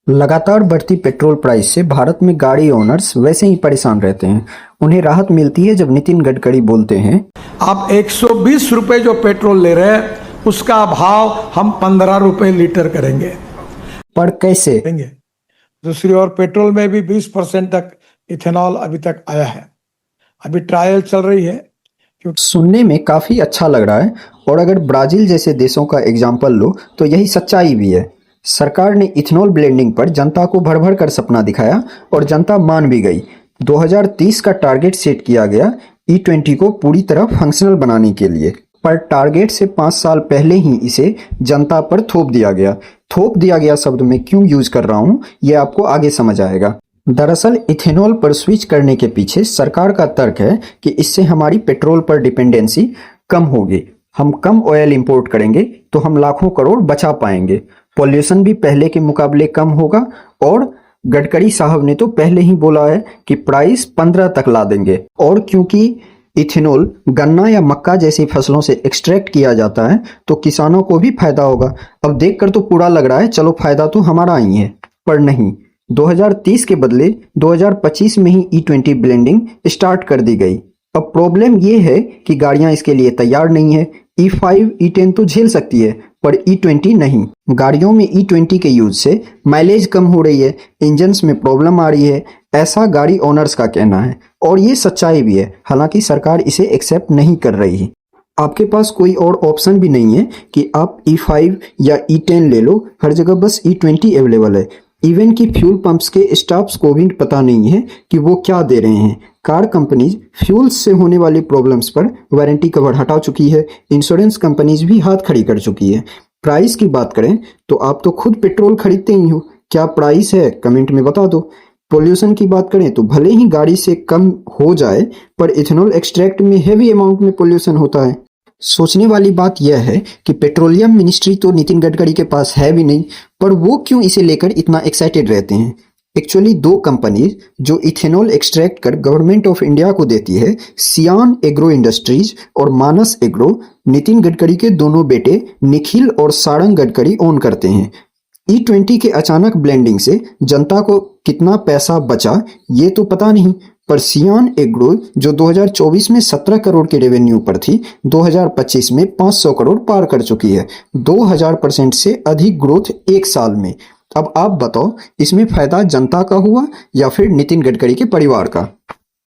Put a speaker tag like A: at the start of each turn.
A: लगातार बढ़ती petrol price से भारत में गाड़ी ओनर्स वैसे ही परेशान रहते हैं। उन्हें राहत मिलती है जब नितिन गडकरी बोलते हैं,
B: आप 120 रुपए जो पेट्रोल ले रहे हैं उसका भाव हम 15 रुपए लीटर करेंगे।
A: पर कैसे?
B: दूसरी ओर पेट्रोल में भी 20% तक इथेनॉल अभी तक आया है। अभी ट्रायल चल रही है।
A: सुनने में काफी अच्छा लग रहा है और अगर ब्राजील जैसे देशों का एग्जाम्पल लो तो यही सच्चाई भी है। सरकार ने इथेनॉल ब्लेंडिंग पर जनता को भर भर कर सपना दिखाया और जनता मान भी गई। 2030 का टारगेट सेट किया गया E20 को पूरी तरह फंक्शनल बनाने के लिए, पर टारगेट से 5 साल पहले ही इसे जनता पर थोप दिया गया। थोप दिया गया शब्द मैं क्यों यूज कर रहा हूँ ये आपको आगे समझ आएगा। दरअसल इथेनॉल पर स्विच करने के पीछे सरकार का तर्क है कि इससे हमारी पेट्रोल पर डिपेंडेंसी कम होगी। हम कम ऑयल इंपोर्ट करेंगे तो हम लाखों करोड़ बचा पाएंगे, पॉल्यूशन भी पहले के मुकाबले कम होगा और गडकरी साहब ने तो पहले ही बोला है कि प्राइस 15 तक ला देंगे। और क्योंकि इथेनॉल गन्ना या मक्का जैसी फसलों से एक्सट्रैक्ट किया जाता है तो किसानों को भी फायदा होगा। अब देखकर तो पूरा लग रहा है चलो फायदा तो हमारा ही है, पर नहीं। 2030 के बदले 2025 में ही E20 ब्लेंडिंग स्टार्ट कर दी गई। अब प्रॉब्लम ये है कि गाड़ियां इसके लिए तैयार नहीं है। E5 E10 तो झेल सकती है पर E20 नहीं। गाड़ियों में E20 के यूज से माइलेज कम हो रही है, इंजन्स में प्रॉब्लम आ रही है, ऐसा गाड़ी ओनर्स का कहना है और ये सच्चाई भी है। हालांकि सरकार इसे एक्सेप्ट नहीं कर रही है। आपके पास कोई और ऑप्शन भी नहीं है कि आप E5 या E10 ले लो, हर जगह बस E20 अवेलेबल है। इवन कि फ्यूल पंप्स के स्टाफ्स को भी पता नहीं है कि वो क्या दे रहे हैं। कार कंपनीज फ्यूल से होने वाली प्रॉब्लम्स पर वारंटी कवर हटा चुकी है, इंश्योरेंस कंपनीज भी हाथ खड़ी कर चुकी है। प्राइस की बात करें तो आप तो खुद पेट्रोल खरीदते ही हो, क्या प्राइस है कमेंट में बता दो। पोल्यूशन की बात करें तो भले ही गाड़ी से कम हो जाए पर इथेनॉल एक्सट्रैक्ट में हेवी अमाउंट में पोल्यूशन होता है। सोचने वाली बात यह है कि पेट्रोलियम मिनिस्ट्री तो नितिन गडकरी के पास है भी नहीं, पर वो क्यों इसे लेकर इतना एक्साइटेड रहते हैं। एक्चुअली दो कंपनीज जो इथेनॉल एक्सट्रैक्ट कर गवर्नमेंट ऑफ इंडिया को देती है, सियान एग्रो इंडस्ट्रीज और मानस एग्रो, नितिन गडकरी के दोनों बेटे निखिल और सारंग गडकरी ओन करते हैं। E20 के अचानक ब्लेंडिंग से जनता को कितना पैसा बचा ये तो पता नहीं, पर सियान एग्रो जो 2024 में 17 करोड़ के रेवेन्यू पर थी, 2025 में 500 करोड़ पार कर चुकी है। 2000% से अधिक ग्रोथ एक साल में। अब आप बताओ इसमें फायदा जनता का हुआ या फिर नितिन गडकरी के परिवार का।